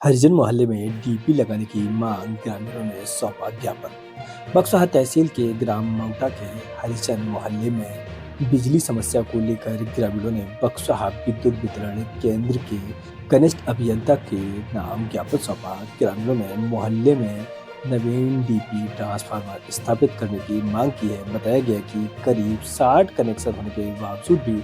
हरिजन मोहल्ले में डीपी लगाने की मांग ग्रामीणों ने सौंपा ज्ञापन। बक्सहा तहसील के ग्राम मऊटा के हरिजन मोहल्ले में बिजली समस्या को लेकर ग्रामीणों ने बक्सहा विद्युत वितरण केंद्र के कनिष्ठ अभियंता के नाम ज्ञापन सौंपा। ग्रामीणों ने मोहल्ले में नवीन डीपी ट्रांसफार्मर स्थापित करने की मांग की है। बताया गया कि करीब 60 कनेक्शन होने के बावजूद भी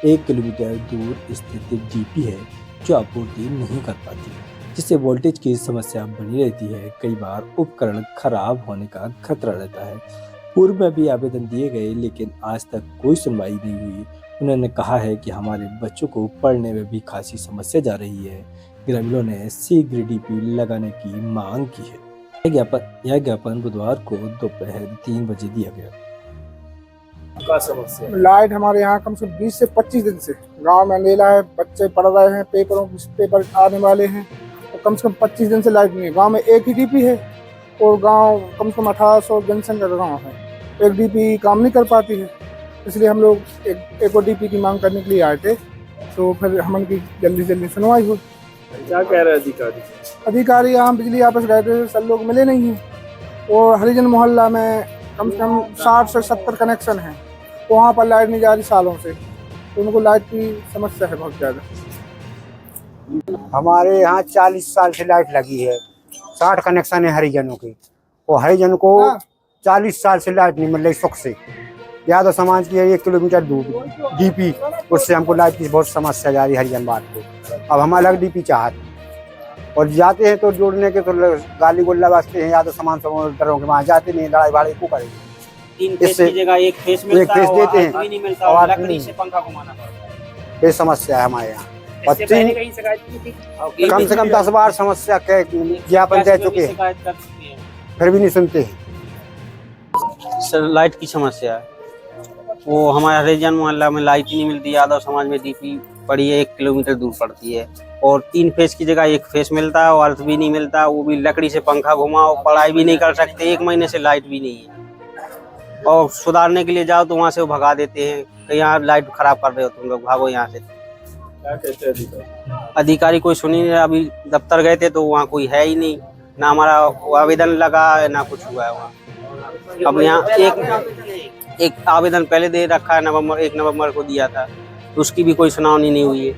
1 किलोमीटर दूर स्थित डीपी है जो आपूर्ति नहीं कर पाती, जिससे वोल्टेज की समस्या बनी रहती है। कई बार उपकरण खराब होने का खतरा रहता है। पूर्व में भी आवेदन दिए गए लेकिन आज तक कोई सुनवाई नहीं हुई। उन्होंने कहा है कि हमारे बच्चों को पढ़ने में भी खासी समस्या जा रही है। ग्रामीणों ने शीघ्र डीपी लगाने की मांग की है। यह ज्ञापन बुधवार को दोपहर 3 बजे दिया गया। का समस्या लाइट हमारे यहाँ कम से कम 20 से 25 दिन से गांव में अंधेला है, बच्चे पढ़ रहे हैं, पेपर आने वाले हैं, तो कम से कम 25 दिन से लाइट नहीं है। गांव में एक ही डीपी है और गांव कम से कम 1800 जनसंख्या का गांव है। एक डीपी काम नहीं कर पाती है, इसलिए हम लोग एक और डीपी की मांग करने के लिए आए थे। तो फिर हम उनकी जल्दी सुनवाई हुई। क्या कह रहे अधिकारी यहाँ बिजली ऑफिस गए थे, सब लोग मिले नहीं हैं। और हरिजन मोहल्ला में कम से कम 60 से 70 कनेक्शन हैं, तो वहाँ पर लाइट नहीं जा रही सालों से, तो उनको लाइट की समस्या है बहुत ज़्यादा। हमारे यहाँ 40 साल से लाइट लगी है, 60 कनेक्शन है हरिजनों की, और हरिजन को 40 साल से लाइट नहीं मिल रही सुख से। यादव समाज की है 1 किलोमीटर दूर डीपी, उससे हमको लाइट की बहुत समस्या जा रही है हरिजन बात को। अब हम अलग डीपी चाहते और जाते हैं तो जोड़ने के तो गाली गोला बजते हैं। यादव समाज समूहों के वहाँ जाते नहीं, लड़ाई भाड़े को करेंगे। 3 फेस की जगह 1 फेस मिलता है, देते हैं नहीं मिलता और लकड़ी से पंखा घुमाना पड़ता है। ये समस्या है हमारे यहाँ। और इससे पहले कहीं शिकायत की थी? कम से कम 10 बार समस्या के ज्ञापन दे चुके हैं, शिकायत कर चुके हैं। फिर भी नहीं सुनते हैं। सर लाइट की समस्या है, वो हमारे हरिजन मोहल्ला में लाइट ही नहीं मिलती। यादव समाज में डीपी पड़ी है, 1 किलोमीटर दूर पड़ती है, और 3 फेस की जगह 1 फेस मिलता है और अर्थ भी नहीं मिलता, वो भी लकड़ी से पंखा घुमाओ, पढ़ाई भी नहीं कर सकते। 1 महीने से लाइट भी नहीं है, और सुधारने के लिए जाओ तो वहाँ से वो भगा देते हैं कि यहाँ लाइट खराब कर रहे हो तुम लोग, भागो यहाँ से। क्या कहते हैं अधिकारी कोई सुन ही नहीं रहा। अभी दफ्तर गए थे तो वहाँ कोई है ही नहीं, ना हमारा आवेदन लगा है ना कुछ हुआ है वहाँ। अब यहाँ एक आवेदन पहले दे रखा है, 1 नवंबर को दिया था, तो उसकी भी कोई सुनवाई नहीं हुई है।